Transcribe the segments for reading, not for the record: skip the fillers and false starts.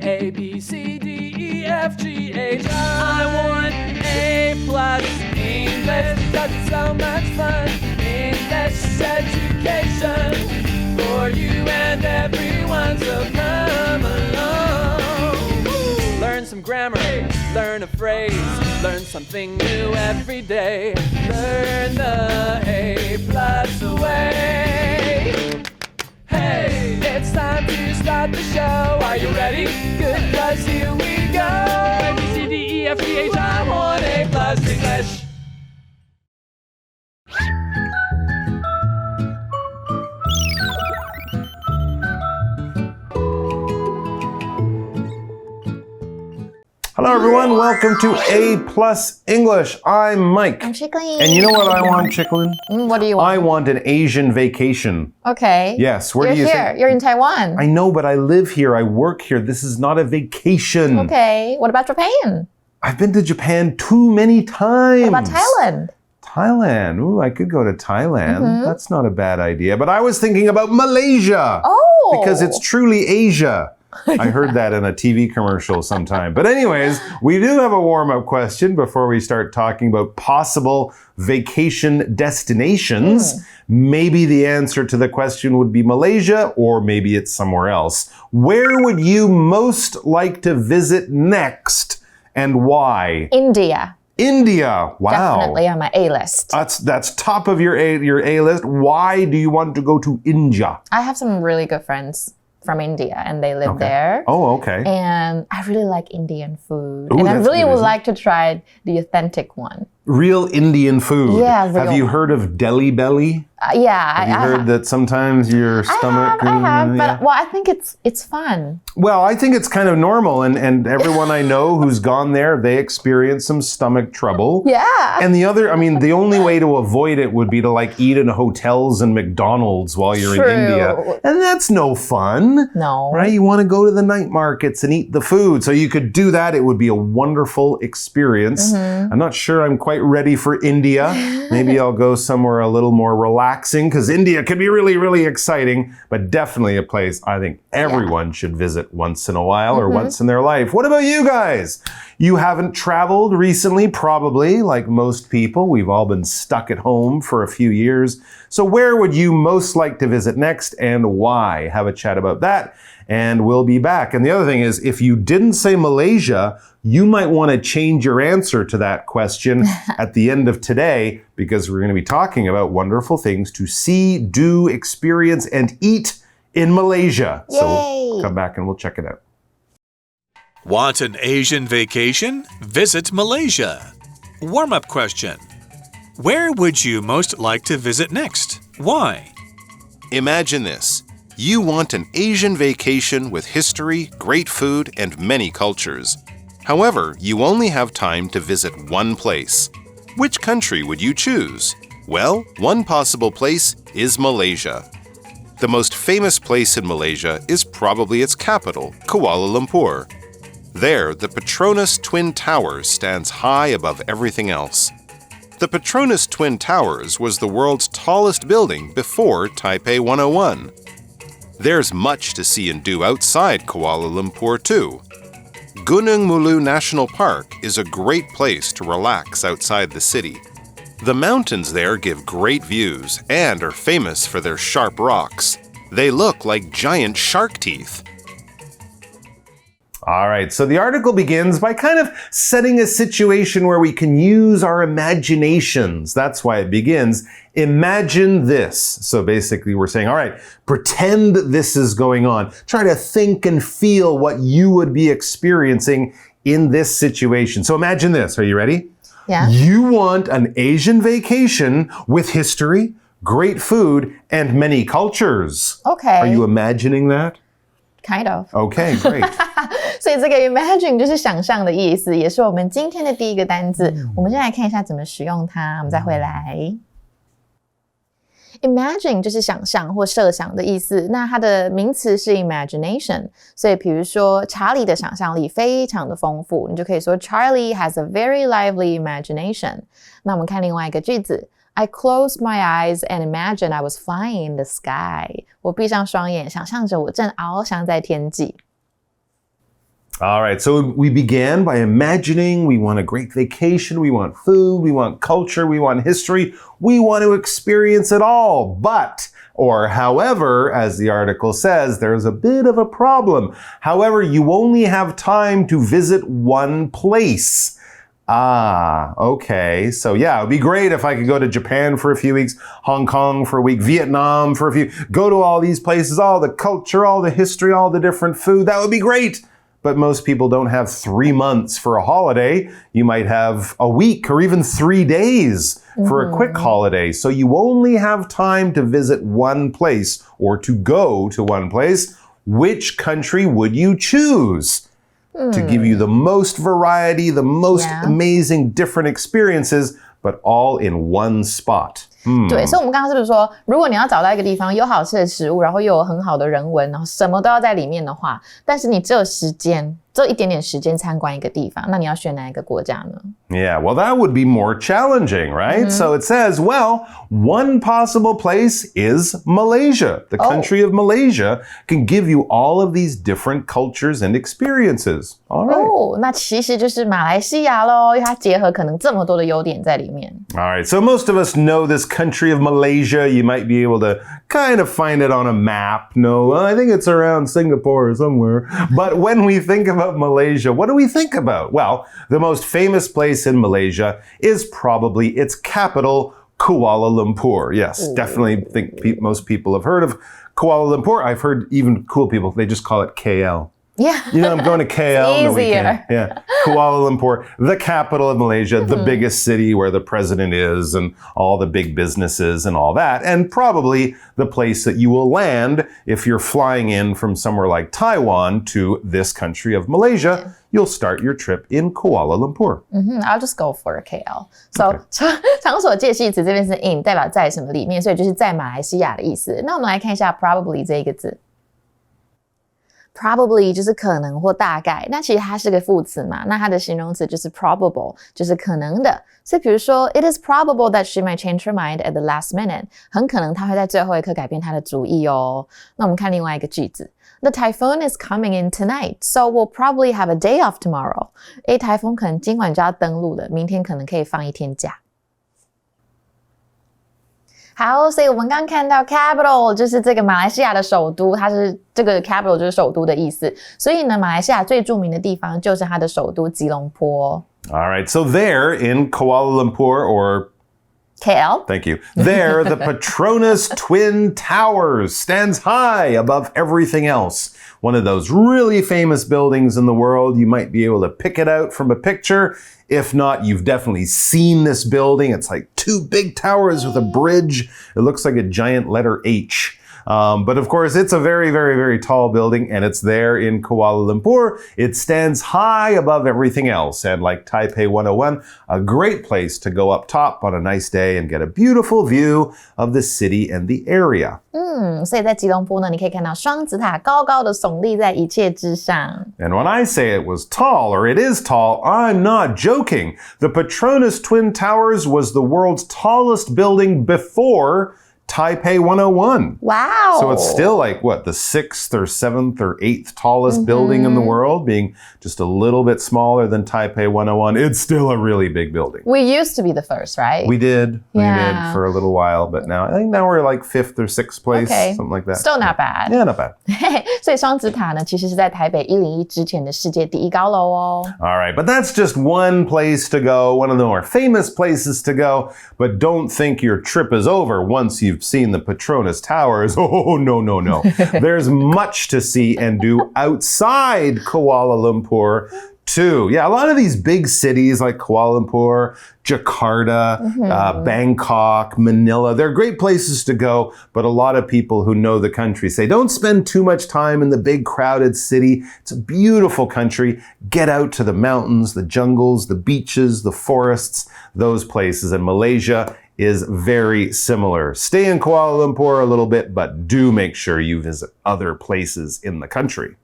A, B, C, D, E, F, G, H. I want A+ English because it's so much fun. English education for you and everyone, so come along. Learn some grammar, learn a phrase, learn something new every day. Learn the A+ way. Hey, it's time to start the show. Are you ready? Good, 'cause here we go. A, B, C, D, E, F, G, H. I want A+ English. Hello everyone, welcome to A+ English. I'm Mike. I'm Chicklin. And you know what I want, Chicklin? What do you want? I want an Asian vacation. Okay. Yes, where You're do you here. think? You're in Taiwan. I know, but I live here. I work here. This is not a vacation. Okay. What about Japan? I've been to Japan too many times. What about Thailand? Thailand. Ooh, I could go to Thailand. That's not a bad idea. But I was thinking about Malaysia. Oh. Because it's truly Asia. I heard that in a TV commercial sometime. But anyways, we do have a warm-up question before we start talking about possible vacation destinations. Maybe the answer to the question would be Malaysia, or maybe it's somewhere else. Where would you most like to visit next, and why? India. India. Wow. Definitely on my A list. That's top of your A list. Why do you want to go to India? I have some really good friends from India and they live there. Oh, okay. And I really like Indian food. Ooh, and I that's really good, would isn't it? like to try the authentic one. Real Indian food. Yeah, real. Have you heard of Delhi belly? Yeah. Have you heard that sometimes your stomach... I have, yeah. but well, I think it's fun. Well, I think it's kind of normal, and everyone I know who's gone there, they experience some stomach trouble. Yeah. And the only way to avoid it would be to like eat in hotels and McDonald's while you're True. in India. And that's no fun. No. Right? You want to go to the night markets and eat the food. So you could do that. It would be a wonderful experience. I'm not sure I'm quite ready for India. Maybe I'll go somewhere a little more relaxing, because India can be really, really exciting, but definitely a place I think everyone should visit once in a while or once in their life. What about you guys? You haven't traveled recently, probably, like most people. We've all been stuck at home for a few years. So where would you most like to visit next, and why? Have a chat about that, and we'll be back. And the other thing is, if you didn't say Malaysia, you might want to change your answer to that question at the end of today, because we're going to be talking about wonderful things to see, do, experience, and eat in Malaysia. Yay. So come back and we'll check it out. Want an Asian vacation? Visit Malaysia. Warm-up question. Where would you most like to visit next? Why? Imagine this. You want an Asian vacation with history, great food, and many cultures. However, you only have time to visit one place. Which country would you choose? Well, one possible place is Malaysia. The most famous place in Malaysia is probably its capital, Kuala Lumpur. There, the Petronas Twin Towers stands high above everything else. The Petronas Twin Towers was the world's tallest building before Taipei 101. There's much to see and do outside Kuala Lumpur too. Gunung Mulu National Park is a great place to relax outside the city. The mountains there give great views and are famous for their sharp rocks. They look like giant shark teeth. All right, so the article begins by kind of setting a situation where we can use our imaginations. That's why it begins. Imagine this. So basically we're saying, all right, pretend this is going on. Try to think and feel what you would be experiencing in this situation. So imagine this. Are you ready? Yeah. You want an Asian vacation with history, great food, and many cultures. Okay. Are you imagining that? Kind of. Okay, great. 所以这个 imagine 就是想象的意思，也是我们今天的第一个单字。我们先来看一下怎么使用它，我们再回来。Imagine 就是想象或设想的意思，那它的名词是 imagination， 所以比如说查理的想象力非常的丰富，你就可以说 Charlie has a very lively imagination。那我们看另外一个句子。I closed my eyes and imagined I was flying in the sky. 我闭上双眼，想象着我正翱翔在天际。All right, so we began by imagining we want a great vacation, we want food, we want culture, we want history, we want to experience it all. But, or however, as the article says, there's a bit of a problem. However, you only have time to visit one place. Ah, okay. So yeah, it would be great if I could go to Japan for a few weeks, Hong Kong for a week, Vietnam for a few, go to all these places, all the culture, all the history, all the different food. That would be great. But most people don't have 3 months for a holiday. You might have a week or even 3 days for a quick holiday. So you only have time to visit one place or to go to one place. Which country would you choose? To give you the most variety, the most amazing different experiences, but all in one spot. 对，所以我们刚刚是不是说，如果你要找到一个地方有好吃的食物，然后又有很好的人文，然后什么都要在里面的话，但是你只有一点点时间参观一个地方，那你要选哪一个国家呢？ Yeah, well, that would be more challenging, right? So it says, well, one possible place is Malaysia. The country of Malaysia can give you all of these different cultures and experiences. All right. 那其实就是马来西亚咯，因为它结合可能这么多的优点在里面。All right, so most of us know this country of Malaysia. You might be able to kind of find it on a map. No, I think it's around Singapore or somewhere. But when we think about Malaysia, what do we think about? Well, the most famous place in Malaysia is probably its capital, Kuala Lumpur. Yes, definitely think most people have heard of Kuala Lumpur. I've heard even cool people, they just call it KL. Yeah. You know, I'm going to KL on the weekend. Easier. Yeah. Kuala Lumpur, the capital of Malaysia, the biggest city where the president is and all the big businesses and all that. And probably the place that you will land if you're flying in from somewhere like Taiwan to this country of Malaysia. You'll start your trip in Kuala Lumpur. I'll just go for a KL. So 场所介系词这边是 in， 代表在什么里面，所以就是在马来西亚的意思。那我们来看一下 probably 这一个字。Probably 就是可能或大概，那其实它是个副词嘛，那它的形容词就是 probable， 就是可能的。所以比如说 It is probable that she might change her mind at the last minute， 很可能她会在最后一刻改变她的主意哦。那我们看另外一个句子， The typhoon is coming in tonight, so we'll probably have a day off tomorrow. 台风可能今晚就要登陆了，明天可能可以放一天假。好，所以我们刚刚看到 capital 就是这个马来西亚的首都，它是这个 capital 就是首都的意思。所以呢，马来西亚最著名的地方就是它的首都吉隆坡。All right, so there in Kuala Lumpur or KL. Thank you. There, the Petronas Twin Towers stands high above everything else. One of those really famous buildings in the world. You might be able to pick it out from a picture. If not, you've definitely seen this building. It's like 2 big towers with a bridge. It looks like a giant letter H. But of course, it's a very, very, very tall building, and it's there in Kuala Lumpur. It stands high above everything else. And like Taipei 101, a great place to go up top on a nice day and get a beautiful view of the city and the area. 所以在吉隆坡呢，你可以看到双子塔高高的耸立在一切之上。And when I say it was tall, or it is tall, I'm not joking. The Petronas Twin Towers was the world's tallest building before Taipei 101. Wow. So it's still like, what, the 6th or 7th or 8th tallest building in the world, being just a little bit smaller than Taipei 101. It's still a really big building. We used to be the first, right? We did for a little while, but now I think now we're like 5th or 6th place, something like that. Still not bad. Yeah, not bad. 所以双子塔呢，其实是在台北101之前的世界第1高楼哦。All right, but that's just one place to go, one of the more famous places to go. But don't think your trip is over once you've seen the Petronas Towers. Oh, no, no, no. There's much to see and do outside Kuala Lumpur too. Yeah, a lot of these big cities like Kuala Lumpur, Jakarta, Bangkok, Manila, they're great places to go, but a lot of people who know the country say, don't spend too much time in the big crowded city. It's a beautiful country. Get out to the mountains, the jungles, the beaches, the forests, those places. And Malaysia is very similar. Stay in Kuala Lumpur a little bit, but do make sure you visit other places in the country.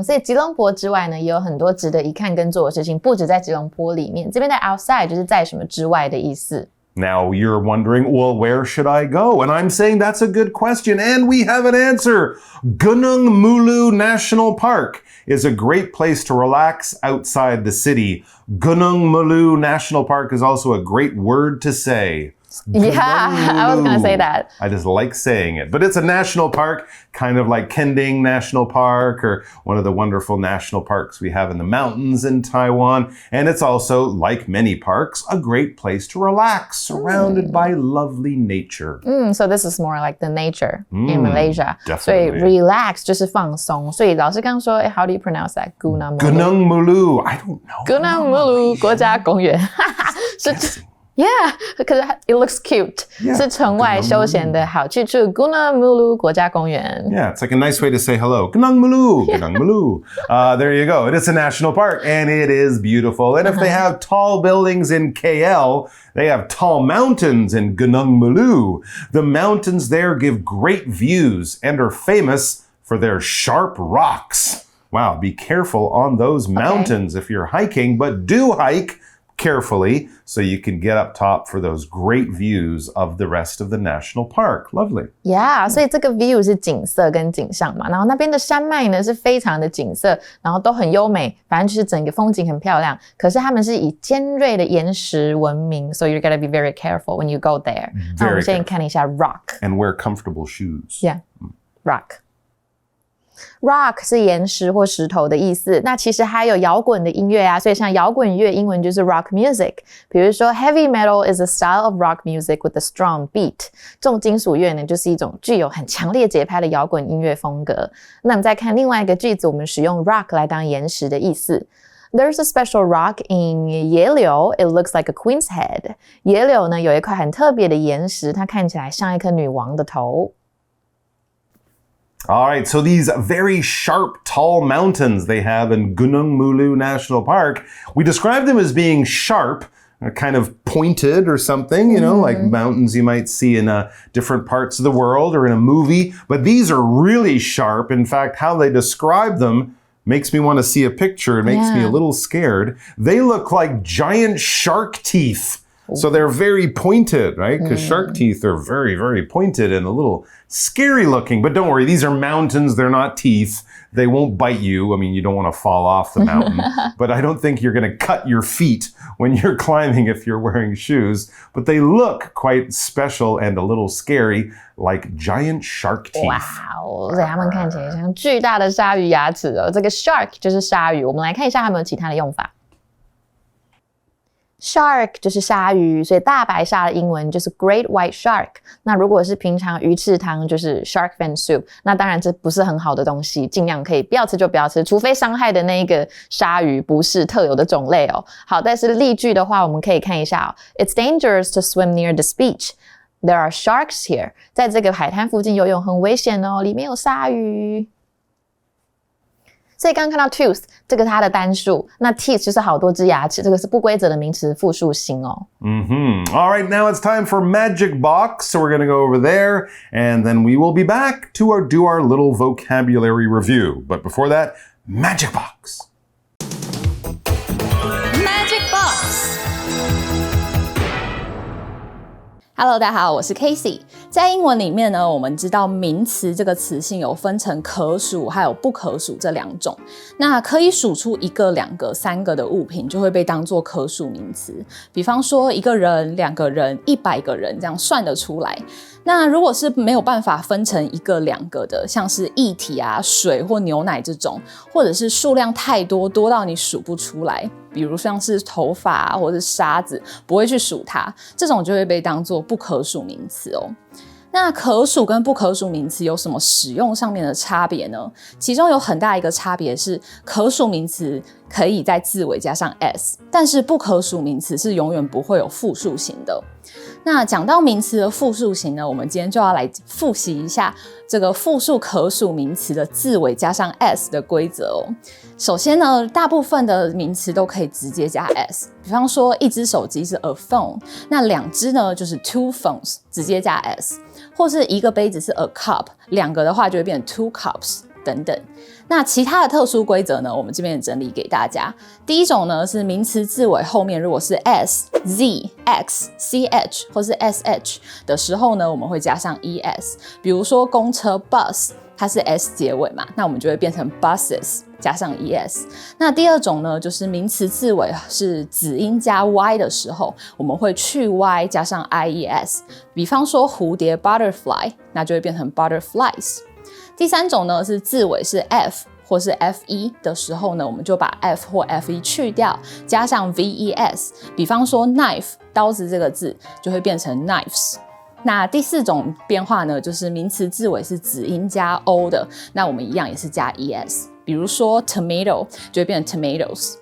所以吉隆坡之外呢，也有很多值得一看跟做的事情，不止在吉隆坡里面。这边的 outside 就是在什么之外的意思。Now you're wondering, well, where should I go? And I'm saying that's a good question, and we have an answer. Gunung Mulu National Park is a great place to relax outside the city. Gunung Mulu National Park is also a great word to say. Yeah, I was going to say that. I just like saying it. But it's a national park, kind of like Kending National Park or one of the wonderful national parks we have in the mountains in Taiwan. And it's also, like many parks, a great place to relax, surrounded by lovely nature. So this is more like the nature in Malaysia. Definitely. 所以 relax 就是放松。所以老师刚刚说 how do you pronounce that? Gunung Mulu. Gunung Mulu. I don't know. Gunung Mulu 国家公园。Yeah, because it looks cute. 是城外休闲的好去处 Gunung Mulu 国家公园。Yeah, it's like a nice way to say hello. Gunung Mulu, Gunung Mulu. There you go. It is a national park, and it is beautiful. And if they have tall buildings in KL, they have tall mountains in Gunung Mulu. The mountains there give great views and are famous for their sharp rocks. Wow, be careful on those mountains if you're hiking, but do hike carefully so you can get up top for those great views of the rest of the national park. Lovely. Yeah, 所以这个 view 是景色跟景象嘛，然后那边的山脉呢是非常的景色，然后都很优美，反正就是整个风景很漂亮。可是他们是以尖锐的岩石闻名 ，so you're gotta be very careful when you go there. 那我们现在看一下 rock. And wear comfortable shoes. Yeah, rock.Rock 是岩石或石头的意思，那其实还有摇滚的音乐啊，所以像摇滚乐英文就是 rock music， 比如说 heavy metal is a style of rock music with a strong beat， 重金属乐呢就是一种具有很强烈节拍的摇滚音乐风格。那我们再看另外一个句子，我们使用 rock 来当岩石的意思。There's a special rock in 野柳 It looks like a queen's head。 野柳呢有一块很特别的岩石，它看起来像一颗女王的头。All right, so these very sharp, tall mountains they have in Gunung Mulu National Park, we describe them as being sharp, kind of pointed or something, you know, like mountains you might see in different parts of the world or in a movie. But these are really sharp. In fact, how they describe them makes me want to see a picture. It makes me a little scared. They look like giant shark teeth. So they're very pointed, right? Because shark teeth are very, very pointed and a little scary looking. But don't worry, these are mountains. They're not teeth. They won't bite you. I mean, you don't want to fall off the mountain. But I don't think you're going to cut your feet when you're climbing if you're wearing shoes. But they look quite special and a little scary, like giant shark teeth. Wow, 所以它们看起来像巨大的鲨鱼牙齿哦。这个 shark 就是鲨鱼。我们来看一下有没有其他的用法。Shark 就是鲨鱼，所以大白鲨的英文就是 Great White Shark。那如果是平常鱼翅汤就是 Shark fin soup。那当然这不是很好的东西，尽量可以不要吃就不要吃，除非伤害的那一个鲨鱼不是特有的种类哦。好，但是例句的话，我们可以看一下哦。It's dangerous to swim near this beach. There are sharks here. 在这个海滩附近游泳很危险哦，里面有鲨鱼。所以刚刚看到 tooth 这个是它的单数，那 teeth 就是好多只牙齿，这个是不规则的名词复数型哦。All right, now it's time for Magic Box. So we're going to go over there and then we will be back to do our little vocabulary review. But before that, Magic Box. Magic Box。Hello， 大家好，我是 Casey。在英文里面呢，我们知道名词这个词性有分成可数还有不可数这两种。那可以数出一个、两个、三个的物品，就会被当作可数名词。比方说一个人、两个人、100个人，这样算得出来。那如果是没有办法分成一个、两个的，像是液体啊、水或牛奶这种，或者是数量太多，多到你数不出来，比如像是头发啊，或者是沙子，不会去数它，这种就会被当作不可数名词哦。那可数跟不可数名词有什么使用上面的差别呢？其中有很大一个差别是，可数名词可以在字尾加上 s， 但是不可数名词是永远不会有复数型的。那讲到名词的复数型呢，我们今天就要来复习一下这个复数可数名词的字尾加上 s 的规则哦。首先呢，大部分的名词都可以直接加 s， 比方说一只手机是 a phone， 那两只呢就是 two phones， 直接加 s， 或是一个杯子是 a cup， 两个的话就会变成 two cups 等等。那其他的特殊规则呢，我们这边也整理给大家。第一种呢是名词字尾后面如果是 s、z、x、ch 或是 sh 的时候呢，我们会加上 es。比如说公车 bus， 它是 s 结尾嘛，那我们就会变成 buses。加上 es。那第二种呢，就是名词字尾是子音加 y 的时候，我们会去 y 加上 ies。比方说蝴蝶 butterfly， 那就会变成 butterflies。第三种呢是字尾是 f 或是 fe 的时候呢，我们就把 f 或 fe 去掉，加上 ves。比方说 knife 刀子这个字就会变成 knives。那第四种变化呢，就是名词字尾是子音加 o 的，那我们一样也是加 es。比如说 tomato 就会变成 tomatoes。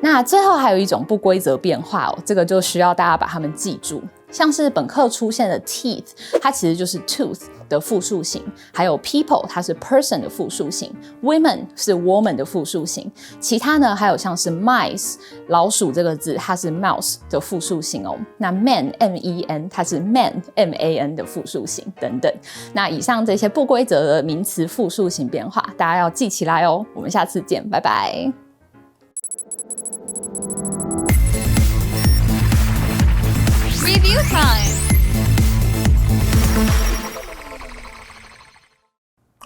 那最后还有一种不规则变化哦，这个就需要大家把它们记住。像是本课出现的 teeth， 它其实就是 tooth 的复数形，还有 people 它是 person 的复数形， women 是 woman 的复数形。其他呢还有像是 mice 老鼠这个字，它是 mouse 的复数形哦。那 man men 它是 man man 的复数形等等。那以上这些不规则的名词复数形变化，大家要记起来哦。我们下次见，拜拜。Review time.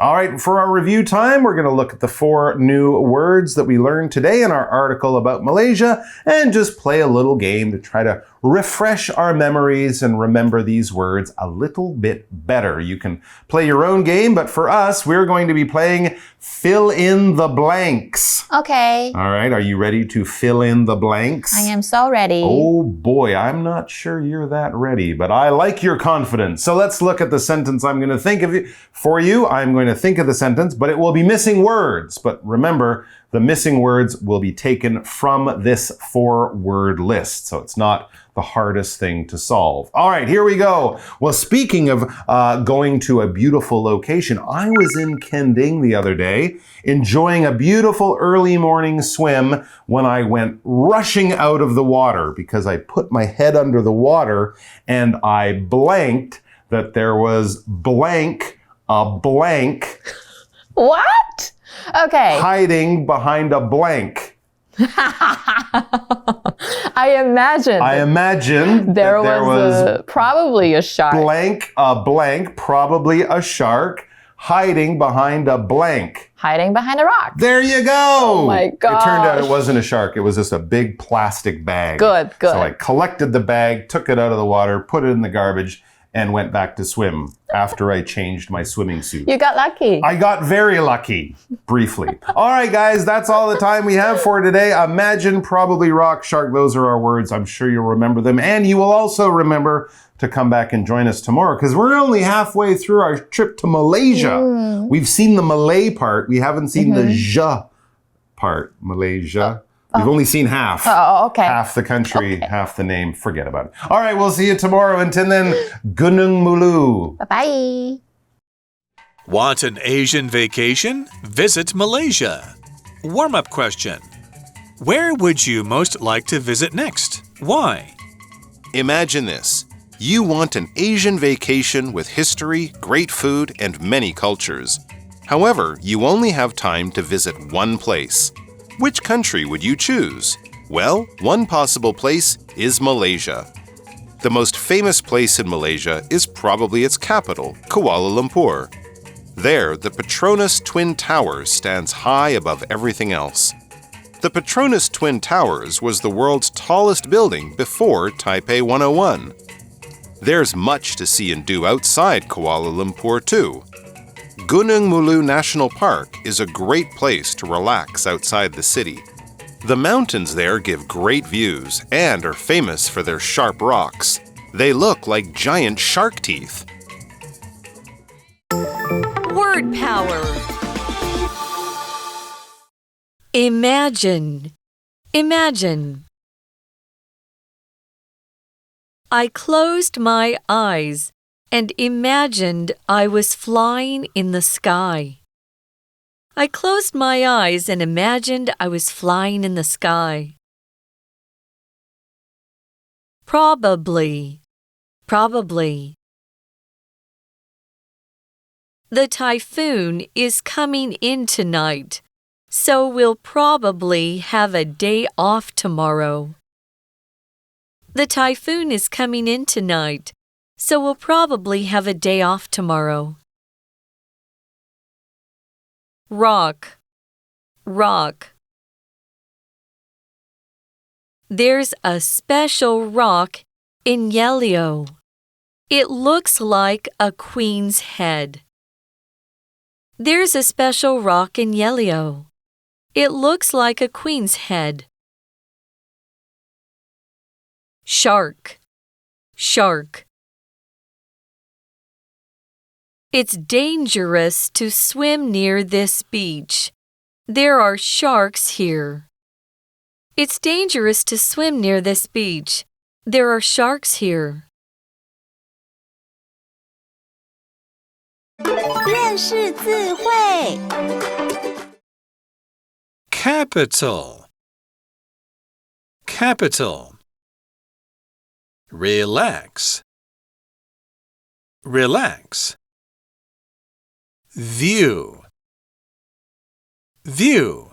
All right, for our review time, we're going to look at the 4 new words that we learned today in our article about Malaysia and just play a little game to try to refresh our memories and remember these words a little bit better. You can play your own game, but for us, we're going to be playing Fill in the Blanks. Okay. All right, are you ready to fill in the blanks? I am so ready. Oh boy, I'm not sure you're that ready, but I like your confidence. So let's look at the sentence I'm going to think of for you. I'm going to think of the sentence, but it will be missing words. But remember, the missing words will be taken from this 4-word list. So it's not the hardest thing to solve. All right, here we go. Well, speaking of going to a beautiful location, I was in Kending the other day, enjoying a beautiful early morning swim when I went rushing out of the water because I put my head under the water and I blanked that there was a blank What? Okay. hiding behind a blank. I imagined there was probably a shark. a blank, probably a shark, hiding behind a blank. Hiding behind a rock. There you go. Oh my gosh. It turned out it wasn't a shark. It was just a big plastic bag. Good. So I collected the bag, took it out of the water, put it in the garbage, and went back to swim after I changed my swimming suit. You got lucky. I got very lucky, briefly. All right, guys, that's all the time we have for today. Imagine, probably, rock, shark. Those are our words. I'm sure you'll remember them. And you will also remember to come back and join us tomorrow because we're only halfway through our trip to Malaysia. We've seen the Malay part. We haven't seen the J part, Malaysia. We've only seen half. Oh, okay. Half the country, half the name. Forget about it. All right, we'll see you tomorrow. Until then, Gunung Mulu. Bye-bye. Want an Asian vacation? Visit Malaysia. Warm-up question. Where would you most like to visit next? Why? Imagine this. You want an Asian vacation with history, great food, and many cultures. However, you only have time to visit one place. Which country would you choose? Well, one possible place is Malaysia. The most famous place in Malaysia is probably its capital, Kuala Lumpur. There, the Petronas Twin Towers stands high above everything else. The Petronas Twin Towers was the world's tallest building before Taipei 101. There's much to see and do outside Kuala Lumpur too. Gunung Mulu National Park is a great place to relax outside the city. The mountains there give great views and are famous for their sharp rocks. They look like giant shark teeth. Word power. Imagine. Imagine. I closed my eyes and imagined I was flying in the sky. I closed my eyes and imagined I was flying in the sky. Probably. Probably. The typhoon is coming in tonight, so we'll probably have a day off tomorrow. The typhoon is coming in tonight, so we'll probably have a day off tomorrow. Rock, rock. There's a special rock in Yellio. It looks like a queen's head. There's a special rock in Yellio. It looks like a queen's head. Shark, shark. It's dangerous to swim near this beach. There are sharks here. It's dangerous to swim near this beach. There are sharks here. 认识字汇 Capital. Capital. Relax. Relax. View. View.